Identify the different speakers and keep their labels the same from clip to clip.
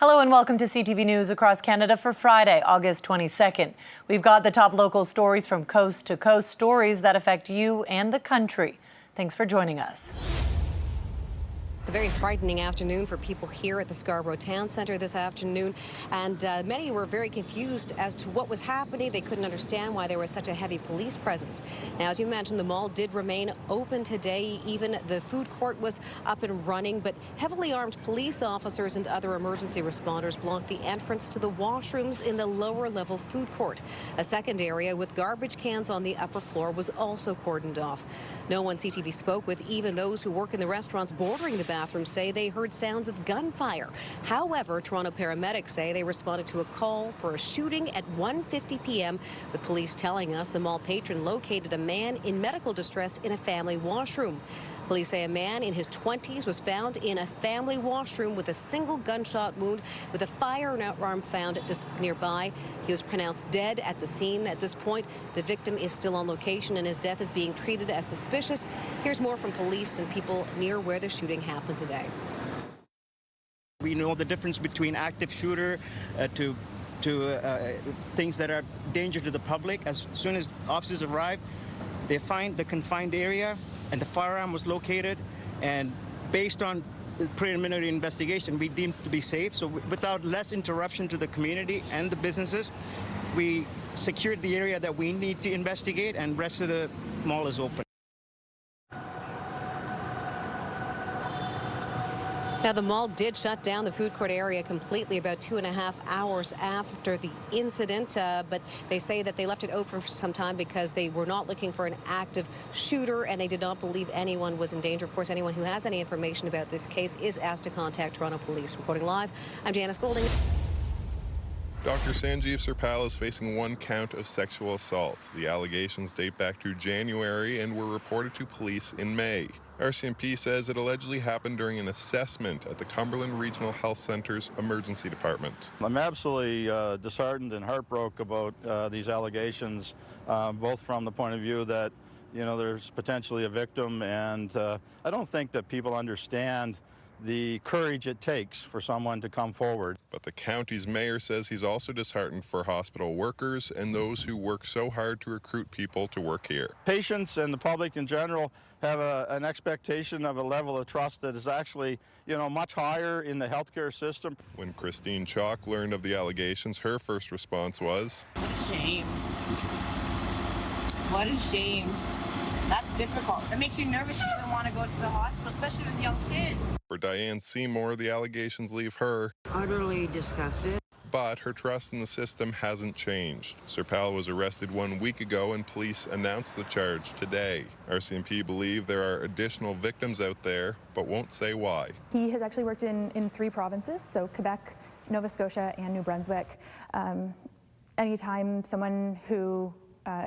Speaker 1: Hello and welcome to CTV News Across Canada for Friday, August 22nd. We've got the top local stories from coast to coast, stories that affect you and the country. Thanks for joining us.
Speaker 2: It's a very frightening afternoon for people here at the Scarborough Town Centre this afternoon, and many were very confused as to what was happening. They couldn't understand why there was such a heavy police presence. Now, as you mentioned, the mall did remain open today. Even the food court was up and running, but heavily armed police officers and other emergency responders blocked the entrance to the washrooms in the lower level food court. A second area with garbage cans on the upper floor was also cordoned off. No one CTV spoke with. Even those who work in the restaurants bordering the bathrooms say they heard sounds of gunfire. However, Toronto paramedics say they responded to a call for a shooting at 1:50 p.m. with police telling us a mall patron located a man in medical distress in a family washroom. Police say a man in his 20s was found in a family washroom with a single gunshot wound with a firearm found just nearby. He was pronounced dead at the scene. At this point, the victim is still on location and his death is being treated as suspicious. Here's more from police and people near where the shooting happened today.
Speaker 3: We know the difference between active shooter to things that are danger to the public. As soon as officers arrive, they find the confined area and the firearm was located, and based on the preliminary investigation, we deemed to be safe. So without less interruption to the community and the businesses, we secured the area that we need to investigate, and the rest of the mall is open.
Speaker 2: Now, the mall did shut down the food court area completely about 2.5 hours after the incident, but they say that they left it open for some time because they were not looking for an active shooter and they did not believe anyone was in danger. Of course, anyone who has any information about this case is asked to contact Toronto Police. Reporting live, I'm Janice Golding.
Speaker 4: Dr. Sanjeev Sirpal is facing one count of sexual assault. The allegations date back to January and were reported to police in May. RCMP says it allegedly happened during an assessment at the Cumberland Regional Health Centre's emergency department.
Speaker 5: I'm absolutely disheartened and heartbroken about these allegations, both from the point of view that, you know, there's potentially a victim, and I don't think that people understand the courage it takes for someone to come forward.
Speaker 4: But the county's mayor says he's also disheartened for hospital workers and those who work so hard to recruit people to work here.
Speaker 5: Patients and the public in general have an expectation of a level of trust that is actually, you know, much higher in the healthcare system.
Speaker 4: When Christine Chalk learned of the allegations, her first response was,
Speaker 6: "What a shame. What a shame. That's difficult. It makes you nervous. You don't want to go to the hospital, especially with young kids."
Speaker 4: For Diane Seymour, the allegations leave her
Speaker 7: utterly disgusted.
Speaker 4: But her trust in the system hasn't changed. Sirpal was arrested 1 week ago and police announced the charge today. RCMP believe there are additional victims out there, but won't say why.
Speaker 8: He has actually worked in 3 provinces, so Quebec, Nova Scotia, and New Brunswick. Anytime someone who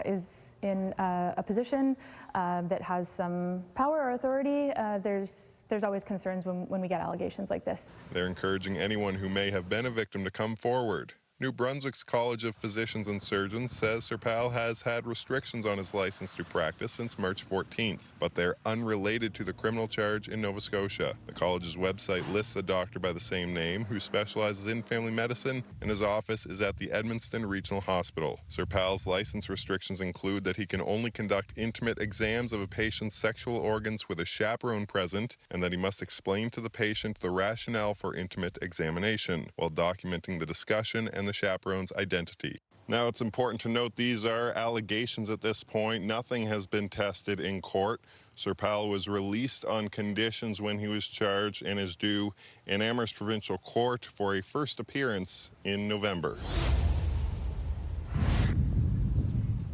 Speaker 8: is in a position that has some power or authority, there's always concerns when we get allegations like this.
Speaker 4: They're encouraging anyone who may have been a victim to come forward. New Brunswick's College of Physicians and Surgeons says Sirpal has had restrictions on his license to practice since March 14th, but they're unrelated to the criminal charge in Nova Scotia. The college's website lists a doctor by the same name who specializes in family medicine, and his office is at the Edmundston Regional Hospital. Sirpal's license restrictions include that he can only conduct intimate exams of a patient's sexual organs with a chaperone present, and that he must explain to the patient the rationale for intimate examination, while documenting the discussion and the chaperone's identity. Now, it's important to note these are allegations at this point. Nothing has been tested in court. Sirpal was released on conditions when he was charged and is due in Amherst Provincial Court for a first appearance in November.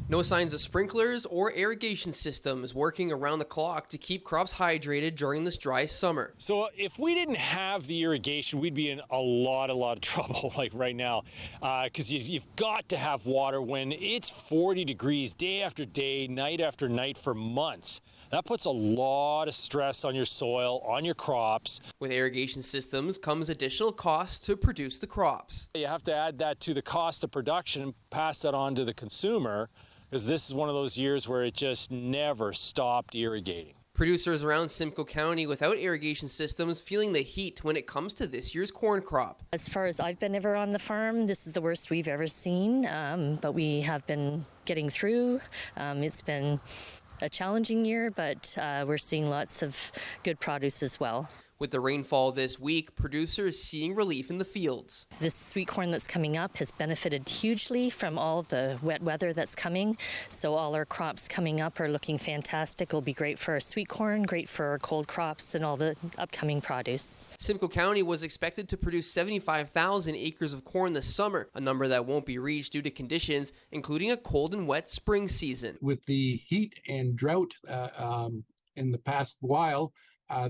Speaker 9: No signs of sprinklers or irrigation systems working around the clock to keep crops hydrated during this dry summer.
Speaker 10: So if we didn't have the irrigation, we'd be in a lot of trouble like right now, because you've got to have water when it's 40 degrees day after day, night after night for months. That puts a lot of stress on your soil, on your crops.
Speaker 9: With irrigation systems comes additional costs to produce the crops.
Speaker 10: You have to add that to the cost of production and pass that on to the consumer, because this is one of those years where it just never stopped irrigating.
Speaker 9: Producers around Simcoe County without irrigation systems feeling the heat when it comes to this year's corn crop.
Speaker 7: As far as I've been ever on the farm, this is the worst we've ever seen, but we have been getting through. It's been a challenging year, but we're seeing lots of good produce as well.
Speaker 9: With the rainfall this week, producers seeing relief in the fields.
Speaker 7: This sweet corn that's coming up has benefited hugely from all the wet weather that's coming. So all our crops coming up are looking fantastic. It'll be great for our sweet corn, great for our cold crops and all the upcoming produce.
Speaker 9: Simcoe County was expected to produce 75,000 acres of corn this summer, a number that won't be reached due to conditions, including a cold and wet spring season.
Speaker 11: With the heat and drought in the past while,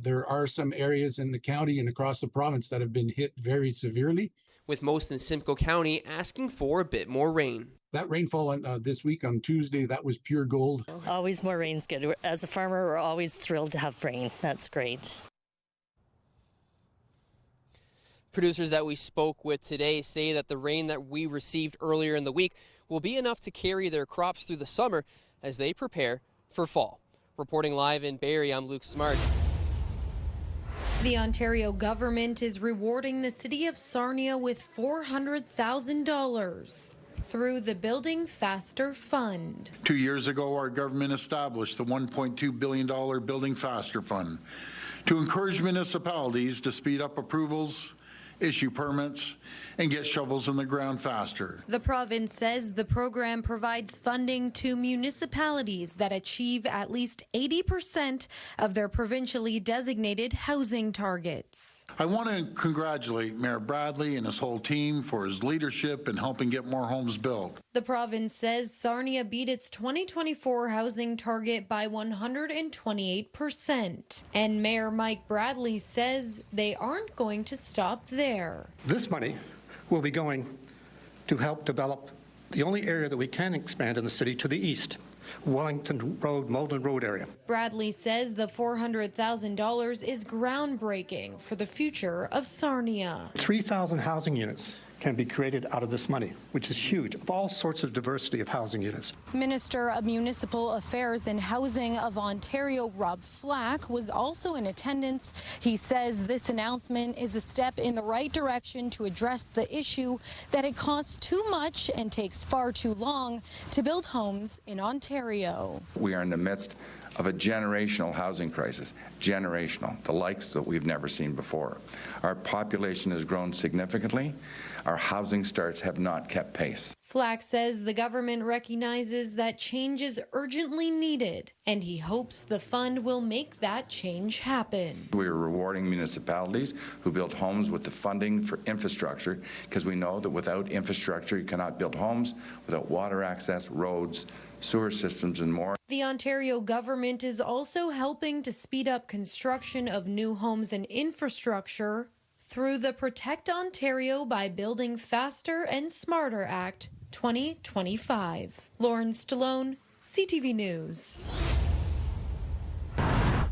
Speaker 11: there are some areas in the county and across the province that have been hit very severely.
Speaker 9: With most in Simcoe County asking for a bit more rain.
Speaker 11: That rainfall this week on Tuesday, that was pure gold.
Speaker 7: Always more rain's good. As a farmer, we're always thrilled to have rain. That's great.
Speaker 9: Producers that we spoke with today say that the rain that we received earlier in the week will be enough to carry their crops through the summer as they prepare for fall. Reporting live in Barrie, I'm Luke Smart.
Speaker 12: The Ontario government is rewarding the city of Sarnia with $400,000 through the Building Faster Fund.
Speaker 13: 2 years ago, our government established the $1.2 billion Building Faster Fund to encourage municipalities to speed up approvals, issue permits, and get shovels in the ground faster.
Speaker 12: The province says the program provides funding to municipalities that achieve at least 80% of their provincially designated housing targets.
Speaker 13: I want to congratulate Mayor Bradley and his whole team for his leadership in helping get more homes built.
Speaker 12: The province says Sarnia beat its 2024 housing target by 128%. And Mayor Mike Bradley says they aren't going to stop there.
Speaker 14: This money will be going to help develop the only area that we can expand in the city to the east, Wellington Road, Malden Road area.
Speaker 12: Bradley says the $400,000 is groundbreaking for the future of Sarnia.
Speaker 14: 3,000 housing units can be created out of this money, which is huge, of all sorts of diversity of housing units.
Speaker 12: Minister of Municipal Affairs and Housing of Ontario, Rob Flack, was also in attendance. He says this announcement is a step in the right direction to address the issue that it costs too much and takes far too long to build homes in Ontario.
Speaker 15: We are in the midst of a generational housing crisis, generational, the likes that we've never seen before. Our population has grown significantly. Our housing starts have not kept pace.
Speaker 12: Flack says the government recognizes that change is urgently needed, and he hopes the fund will make that change happen.
Speaker 15: We are rewarding municipalities who build homes with the funding for infrastructure, because we know that without infrastructure you cannot build homes, without water access, roads, sewer systems, and more.
Speaker 12: The Ontario government is also helping to speed up construction of new homes and infrastructure through the Protect Ontario by Building Faster and Smarter Act 2025. Lauren Stallone, CTV News.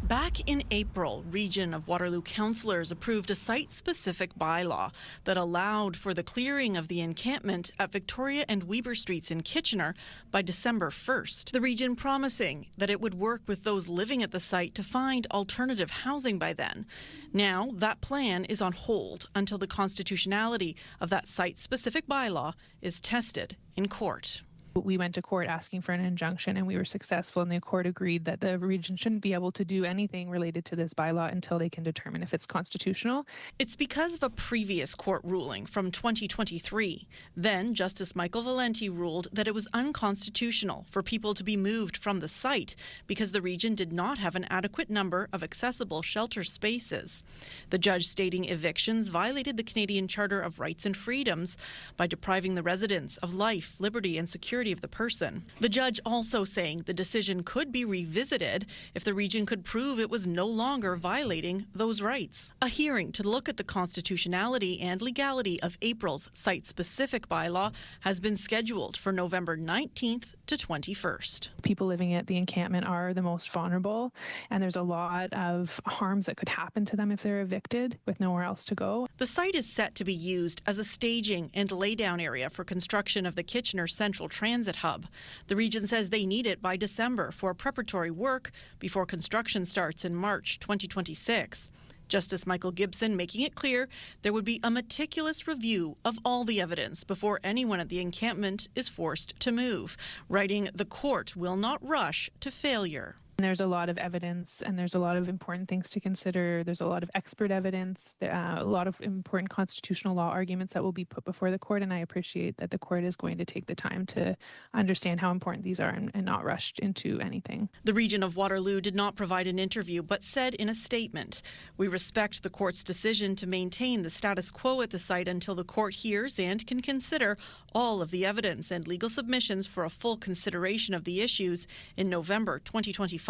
Speaker 16: Back in April, Region of Waterloo councillors approved a site-specific bylaw that allowed for the clearing of the encampment at Victoria and Weber Streets in Kitchener by December 1st. The region promising that it would work with those living at the site to find alternative housing by then. Now, that plan is on hold until the constitutionality of that site-specific bylaw is tested in court.
Speaker 17: We went to court asking for an injunction and we were successful, and the court agreed that the region shouldn't be able to do anything related to this bylaw until they can determine if it's constitutional.
Speaker 16: It's because of a previous court ruling from 2023. Then Justice Michael Valenti ruled that it was unconstitutional for people to be moved from the site because the region did not have an adequate number of accessible shelter spaces. The judge stating evictions violated the Canadian Charter of Rights and Freedoms by depriving the residents of life, liberty, and security of the person. The judge also saying the decision could be revisited if the region could prove it was no longer violating those rights. A hearing to look at the constitutionality and legality of April's site-specific bylaw has been scheduled for November 19th to 21st.
Speaker 17: People living at the encampment are the most vulnerable, and there's a lot of harms that could happen to them if they're evicted with nowhere else to go.
Speaker 16: The site is set to be used as a staging and laydown area for construction of the Kitchener Central Transit transit hub. The region says they need it by December for preparatory work before construction starts in March 2026. Justice Michael Gibson making it clear there would be a meticulous review of all the evidence before anyone at the encampment is forced to move, writing the court will not rush to failure.
Speaker 17: There's a lot of evidence and there's a lot of important things to consider. There's a lot of expert evidence, a lot of important constitutional law arguments that will be put before the court. And I appreciate that the court is going to take the time to understand how important these are and not rushed into anything.
Speaker 16: The region of Waterloo did not provide an interview, but said in a statement, "We respect the court's decision to maintain the status quo at the site until the court hears and can consider all of the evidence and legal submissions for a full consideration of the issues in November 2025.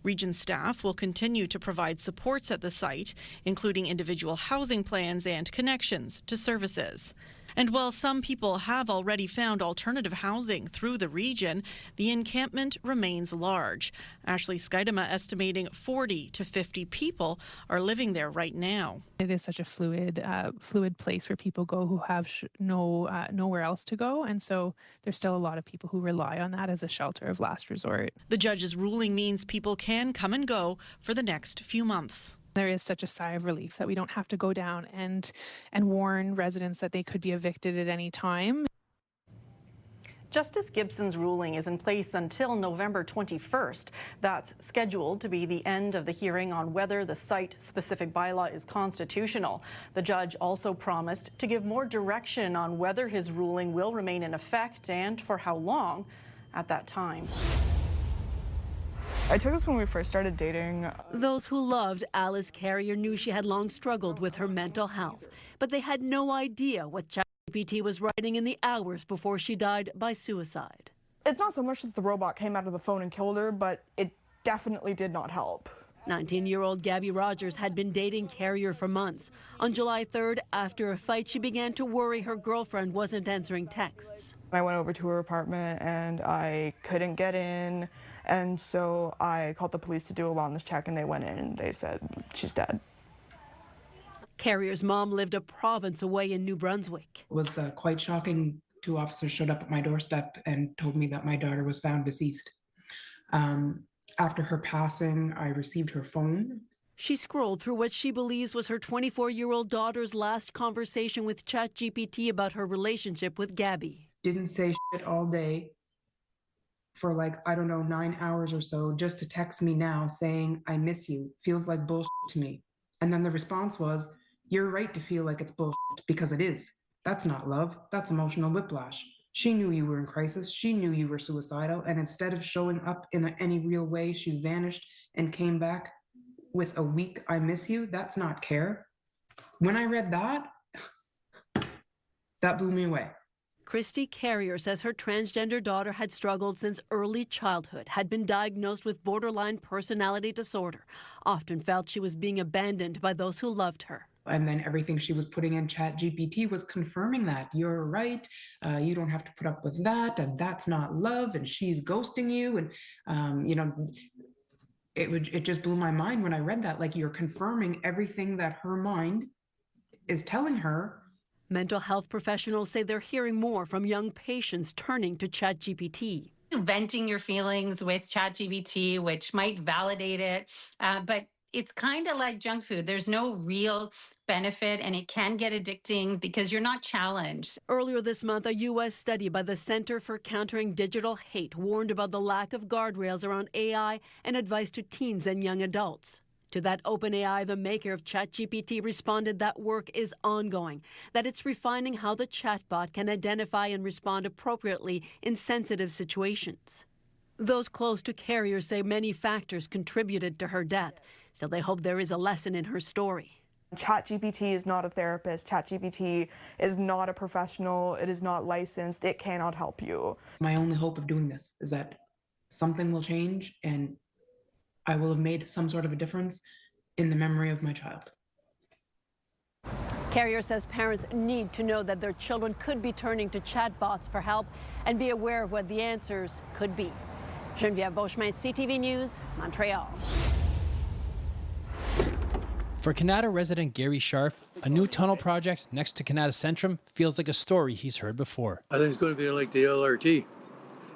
Speaker 16: Region staff will continue to provide supports at the site, including individual housing plans and connections to services. And while some people have already found alternative housing through the region, the encampment remains large. Ashley Skydema estimating 40 to 50 people are living there right now.
Speaker 17: It is such a fluid place where people go who have nowhere else to go. And so there's still a lot of people who rely on that as a shelter of last resort.
Speaker 16: The judge's ruling means people can come and go for the next few months.
Speaker 17: There is such a sigh of relief that we don't have to go down and warn residents that they could be evicted at any time.
Speaker 16: Justice Gibson's ruling is in place until November 21st. That's scheduled to be the end of the hearing on whether the site-specific bylaw is constitutional. The judge also promised to give more direction on whether his ruling will remain in effect and for how long at that time.
Speaker 18: I took this when we first started dating.
Speaker 19: Those who loved Alice Carrier knew she had long struggled with her mental health, but they had no idea what ChatGPT was writing in the hours before she died by suicide.
Speaker 18: It's not so much that the robot came out of the phone and killed her, but it definitely did not help.
Speaker 19: 19-year-old Gabby Rogers had been dating Carrier for months. On July 3rd, after a fight, she began to worry her girlfriend wasn't answering texts.
Speaker 18: I went over to her apartment and I couldn't get in. And so I called the police to do a wellness check, and they went in and they said she's dead.
Speaker 19: Carrier's mom lived a province away in New Brunswick.
Speaker 20: It was quite shocking. 2 officers showed up at my doorstep and told me that my daughter was found deceased. After her passing, I received her phone.
Speaker 19: She scrolled through what she believes was her 24-year-old daughter's last conversation with ChatGPT about her relationship with Gabby.
Speaker 20: Didn't say shit all day for 9 hours or so, just to text me now saying, I miss you, feels like bullshit to me. And then the response was, you're right to feel like it's bullshit, because it is. That's not love, that's emotional whiplash. She knew you were in crisis, she knew you were suicidal, and instead of showing up in any real way, she vanished and came back with a weak, I miss you. That's not care. When I read that, that blew me away.
Speaker 19: Christy Carrier says her transgender daughter had struggled since early childhood, had been diagnosed with borderline personality disorder, often felt she was being abandoned by those who loved her.
Speaker 20: And then everything she was putting in ChatGPT was confirming that. You're right, you don't have to put up with that, and that's not love, and she's ghosting you. And, it just blew my mind when I read that, you're confirming everything that her mind is telling her.
Speaker 19: Mental health professionals say they're hearing more from young patients turning to ChatGPT.
Speaker 21: Venting your feelings with ChatGPT, which might validate it, but it's kind of like junk food. There's no real benefit, and it can get addicting because you're not challenged.
Speaker 19: Earlier this month, a U.S. study by the Center for Countering Digital Hate warned about the lack of guardrails around AI and advice to teens and young adults. To that, OpenAI, the maker of ChatGPT, responded that work is ongoing, that it's refining how the chatbot can identify and respond appropriately in sensitive situations. Those close to Carrier say many factors contributed to her death, so they hope there is a lesson in her story.
Speaker 18: ChatGPT is not a therapist. ChatGPT is not a professional. It is not licensed. It cannot help you.
Speaker 20: My only hope of doing this is that something will change and I will have made some sort of a difference in the memory of my child.
Speaker 19: Carrier says parents need to know that their children could be turning to chatbots for help and be aware of what the answers could be. Geneviève Beauchemin, CTV News, Montreal.
Speaker 22: For Canada resident Gary Scharf, a new tunnel project next to Canada Centrum feels like a story he's heard before.
Speaker 23: I think it's going to be like the LRT.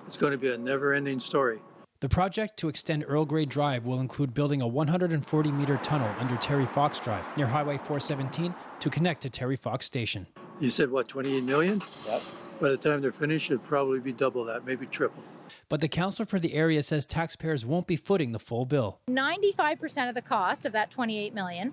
Speaker 1: It's going to be a never-ending story.
Speaker 22: The project to extend Earl Grey Drive will include building a 140-meter tunnel under Terry Fox Drive near Highway 417 to connect to Terry Fox Station.
Speaker 1: You said, what, 28 million?
Speaker 3: Yep.
Speaker 1: By the time they're finished, it'll probably be double that, maybe triple.
Speaker 22: But the councillor for the area says taxpayers won't be footing the full bill.
Speaker 23: 95% of the cost of that $28 million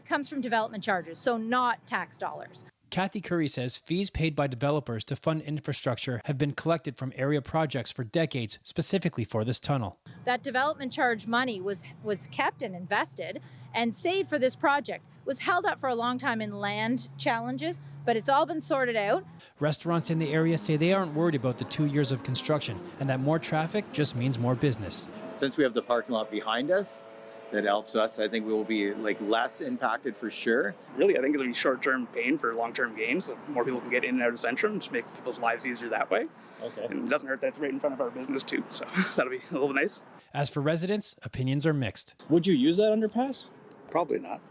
Speaker 23: comes from development charges, so not tax dollars.
Speaker 22: Kathy Curry says fees paid by developers to fund infrastructure have been collected from area projects for decades, specifically for this tunnel.
Speaker 23: That development charge money was kept and invested and saved for this project. It was held up for a long time in land challenges, but it's all been sorted out.
Speaker 22: Restaurants in the area say they aren't worried about the 2 years of construction and that more traffic just means more business.
Speaker 3: Since we have the parking lot behind us, that helps us. I think we will be less impacted for sure.
Speaker 24: Really, I think it'll be short-term pain for long-term gain, so more people can get in and out of Centrum, just makes people's lives easier that way. Okay. And it doesn't hurt that it's right in front of our business too, so that'll be a little nice.
Speaker 22: As for residents, opinions are mixed.
Speaker 25: Would you use that underpass?
Speaker 26: Probably not.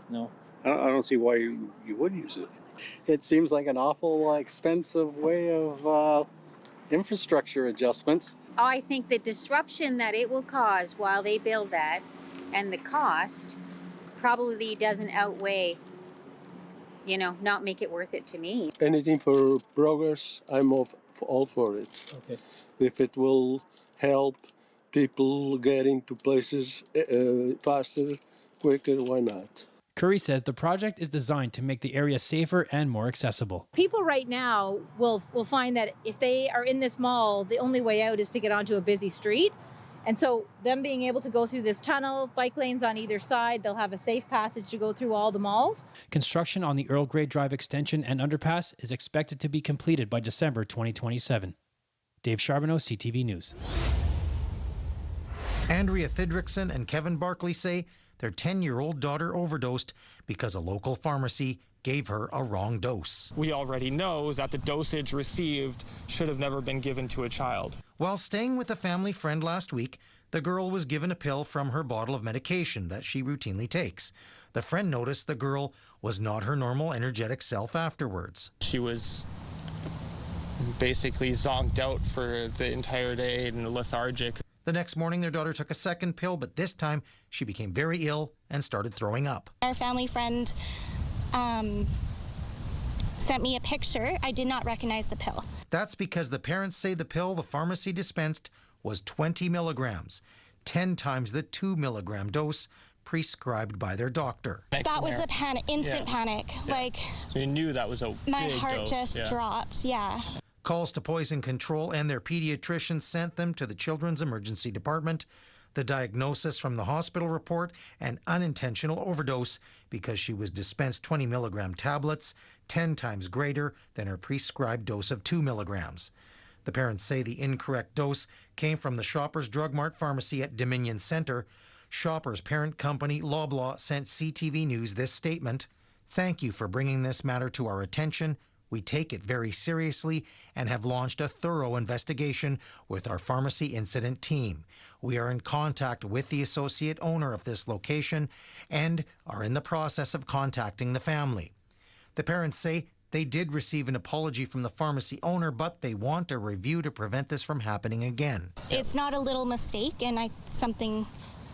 Speaker 25: No.
Speaker 26: I don't see why you would use it.
Speaker 27: It seems like an awful expensive way of infrastructure adjustments.
Speaker 28: I think the disruption that it will cause while they build that and the cost probably doesn't outweigh, not make it worth it to me.
Speaker 26: Anything for progress, I'm all for it.
Speaker 25: Okay.
Speaker 26: If it will help people getting to places faster, quicker, why not?
Speaker 22: Curry says the project is designed to make the area safer and more accessible.
Speaker 23: People right now will find that if they are in this mall, the only way out is to get onto a busy street. And so them being able to go through this tunnel, bike lanes on either side, they'll have a safe passage to go through all the malls.
Speaker 22: Construction on the Earl Grey Drive extension and underpass is expected to be completed by December 2027. Dave Charbonneau, CTV News.
Speaker 29: Andrea Thidrickson and Kevin Barkley say their 10-year-old daughter overdosed because a local pharmacy gave her a wrong dose.
Speaker 30: We already know that the dosage received should have never been given to a child.
Speaker 29: While staying with a family friend last week, the girl was given a pill from her bottle of medication that she routinely takes. The friend noticed the girl was not her normal energetic self afterwards.
Speaker 30: She was basically zonked out for the entire day and lethargic.
Speaker 29: The next morning, their daughter took a second pill, but this time she became very ill and started throwing up.
Speaker 31: Our family friend sent me a picture. I did not recognize the pill.
Speaker 29: That's because the parents say the pill the pharmacy dispensed was 20 milligrams, 10 times the 2 milligram dose prescribed by their doctor.
Speaker 31: That was the panic, instant panic.
Speaker 30: Yeah. So you knew that was a
Speaker 31: my
Speaker 30: big
Speaker 31: heart
Speaker 30: dose.
Speaker 31: just dropped, yeah.
Speaker 29: Calls to poison control and their pediatrician sent them to the Children's Emergency Department. The diagnosis from the hospital report, an unintentional overdose because she was dispensed 20 milligram tablets, 10 times greater than her prescribed dose of 2 milligrams. The parents say the incorrect dose came from the Shoppers Drug Mart pharmacy at Dominion Centre. Shoppers' parent company, Loblaw, sent CTV News this statement. "Thank you for bringing this matter to our attention. We take it very seriously and have launched a thorough investigation with our pharmacy incident team. We are in contact with the associate owner of this location and are in the process of contacting the family." The parents say they did receive an apology from the pharmacy owner, but they want a review to prevent this from happening again.
Speaker 31: It's not a little mistake, and something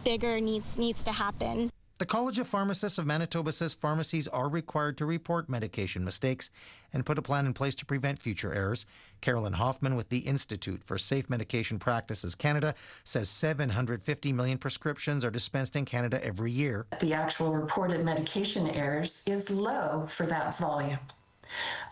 Speaker 31: bigger needs to happen.
Speaker 29: The College of Pharmacists of Manitoba says pharmacies are required to report medication mistakes and put a plan in place to prevent future errors. Carolyn Hoffman with the Institute for Safe Medication Practices Canada says 750 million prescriptions are dispensed in Canada every year.
Speaker 32: The actual reported medication errors is low for that volume.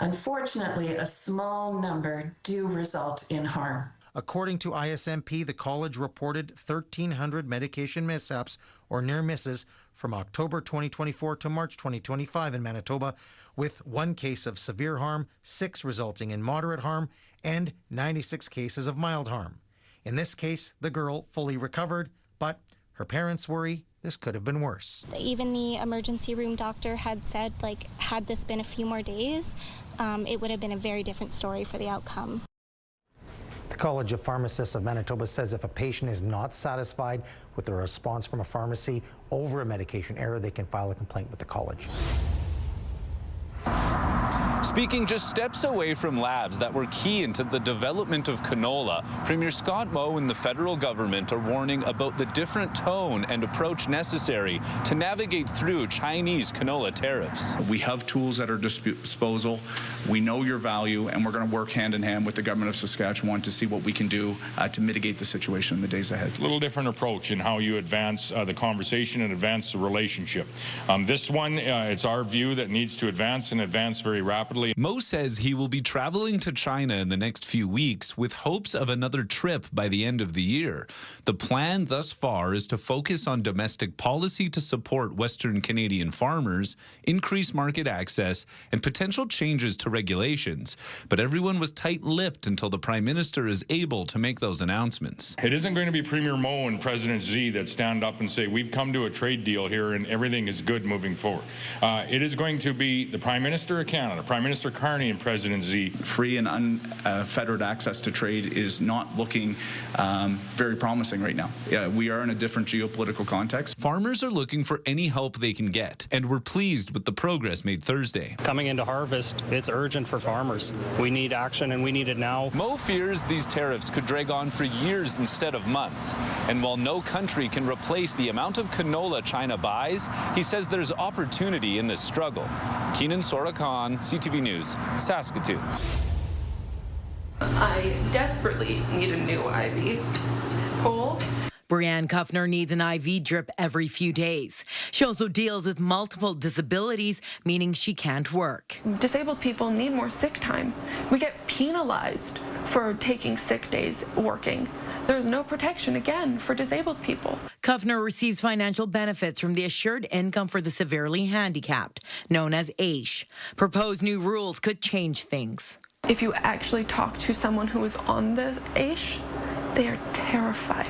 Speaker 32: Unfortunately, a small number do result in harm.
Speaker 29: According to ISMP, the college reported 1,300 medication mishaps or near misses from October 2024 to March 2025 in Manitoba, with 1 case of severe harm, 6 resulting in moderate harm, and 96 cases of mild harm. In this case, the girl fully recovered, but her parents worry this could have been worse.
Speaker 31: Even the emergency room doctor had said, had this been a few more days, it would have been a very different story for the outcome.
Speaker 29: The College of Pharmacists of Manitoba says if a patient is not satisfied with the response from a pharmacy over a medication error, they can file a complaint with the college.
Speaker 2: Speaking just steps away from labs that were key into the development of canola, Premier Scott Moe and the federal government are warning about the different tone and approach necessary to navigate through Chinese canola tariffs.
Speaker 4: We have tools at our disposal. We know your value, and we're going to work hand in hand with the government of Saskatchewan to see what we can do to mitigate the situation in the days ahead.
Speaker 5: A little different approach in how you advance the conversation and advance the relationship. This one, it's our view that needs to advance and advance very rapidly.
Speaker 2: Moe says he will be traveling to China in the next few weeks with hopes of another trip by the end of the year. The plan thus far is to focus on domestic policy to support Western Canadian farmers, increase market access, and potential changes to regulations. But everyone was tight-lipped until the Prime Minister is able to make those announcements.
Speaker 5: It isn't going to be Premier Moe and President Xi that stand up and say, we've come to a trade deal here and everything is good moving forward. It is going to be the Prime Minister of Canada, Prime Minister Carney, and President Xi.
Speaker 4: Free and unfettered access to trade is not looking very promising right now. We are in a different geopolitical context.
Speaker 2: Farmers are looking for any help they can get, and we're pleased with the progress made Thursday.
Speaker 6: Coming into harvest, it's urgent for farmers. We need action, and we need it now.
Speaker 2: Moe fears these tariffs could drag on for years instead of months. And while no country can replace the amount of canola China buys, he says there's opportunity in this struggle. Keenan Sora-Khan, CTV News, Saskatoon.
Speaker 7: I desperately need a new IV pole.
Speaker 8: Brianne Kuffner needs an IV drip every few days. She also deals with multiple disabilities, meaning she can't work.
Speaker 7: Disabled people need more sick time. We get penalized for taking sick days working. There's no protection, again, for disabled people.
Speaker 8: Kuffner receives financial benefits from the Assured Income for the Severely Handicapped, known as AISH. Proposed new rules could change things.
Speaker 7: If you actually talk to someone who is on the AISH, they are terrified.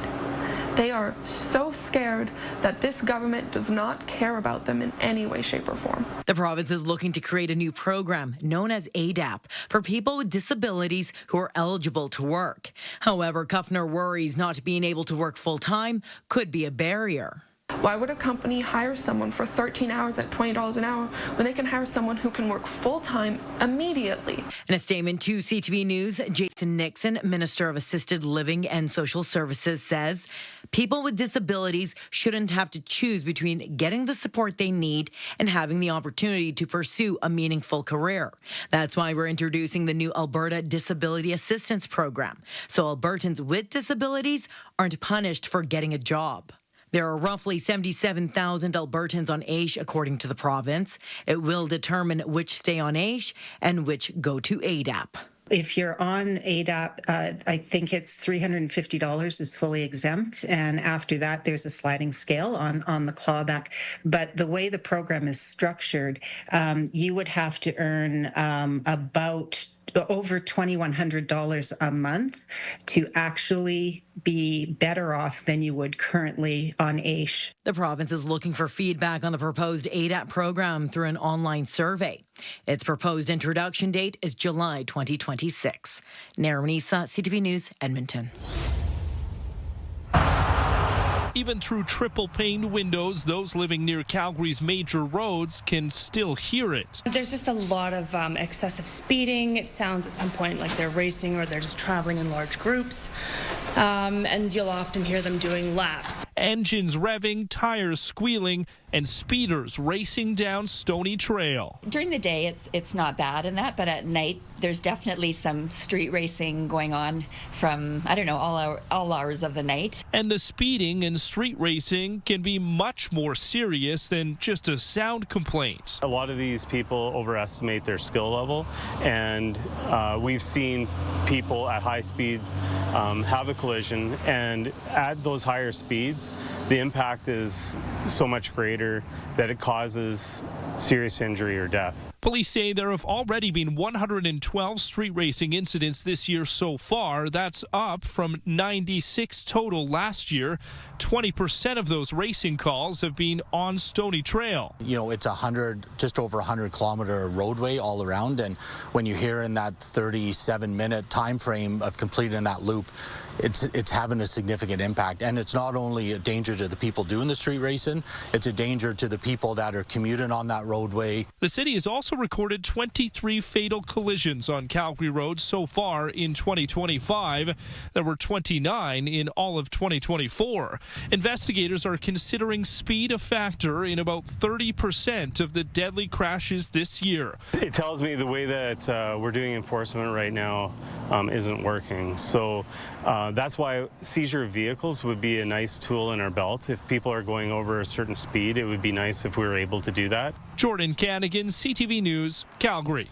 Speaker 7: They are so scared that this government does not care about them in any way, shape, or form.
Speaker 8: The province is looking to create a new program known as ADAP for people with disabilities who are eligible to work. However, Kuffner worries not being able to work full-time could be a barrier.
Speaker 7: Why would a company hire someone for 13 hours at $20 an hour when they can hire someone who can work full-time immediately?
Speaker 8: In a statement to CTV News, Jason Nixon, Minister of Assisted Living and Social Services, says people with disabilities shouldn't have to choose between getting the support they need and having the opportunity to pursue a meaningful career. That's why we're introducing the new Alberta Disability Assistance Program, so Albertans with disabilities aren't punished for getting a job. There are roughly 77,000 Albertans on AISH, according to the province. It will determine which stay on AISH and which go to ADAP.
Speaker 9: If you're on ADAP, I think it's $350 is fully exempt. And after that, there's a sliding scale on the clawback. But the way the program is structured, you would have to earn about over $2,100 a month to actually be better off than you would currently on AISH.
Speaker 8: The province is looking for feedback on the proposed ADAP program through an online survey. Its proposed introduction date is July 2026. Naramanisa, CTV News, Edmonton.
Speaker 10: Even through triple-paned windows, those living near Calgary's major roads can still hear it.
Speaker 11: There's just a lot of excessive speeding. It sounds at some point like they're racing or they're just traveling in large groups. And you'll often hear them doing laps.
Speaker 10: Engines revving, tires squealing, and speeders racing down Stony Trail.
Speaker 13: During the day, it's not bad in that, but at night, there's definitely some street racing going on from, I don't know, all hours of the night.
Speaker 10: And the speeding and street racing can be much more serious than just a sound complaint.
Speaker 14: A lot of these people overestimate their skill level, and we've seen people at high speeds have a collision, and at those higher speeds, the impact is so much greater that it causes serious injury or death.
Speaker 10: Police say there have already been 112 street racing incidents this year so far. That's up from 96 total last year. 20% of those racing calls have been on Stony Trail.
Speaker 15: You know, it's just over 100-kilometer roadway all around, and when you hear in that 37-minute time frame of completing that loop, it's having a significant impact. And it's not only a danger to the people doing the street racing, it's a danger to the people that are commuting on that roadway.
Speaker 10: The city is also also recorded 23 fatal collisions on Calgary roads so far in 2025. There were 29 in all of 2024. Investigators are considering speed a factor in about 30% of the deadly crashes this year.
Speaker 14: It tells me the way that we're doing enforcement right now isn't working. So that's why seizure of vehicles would be a nice tool in our belt. If people are going over a certain speed, it would be nice if we were able to do that.
Speaker 10: Jordan Canigan, CTV News, Calgary.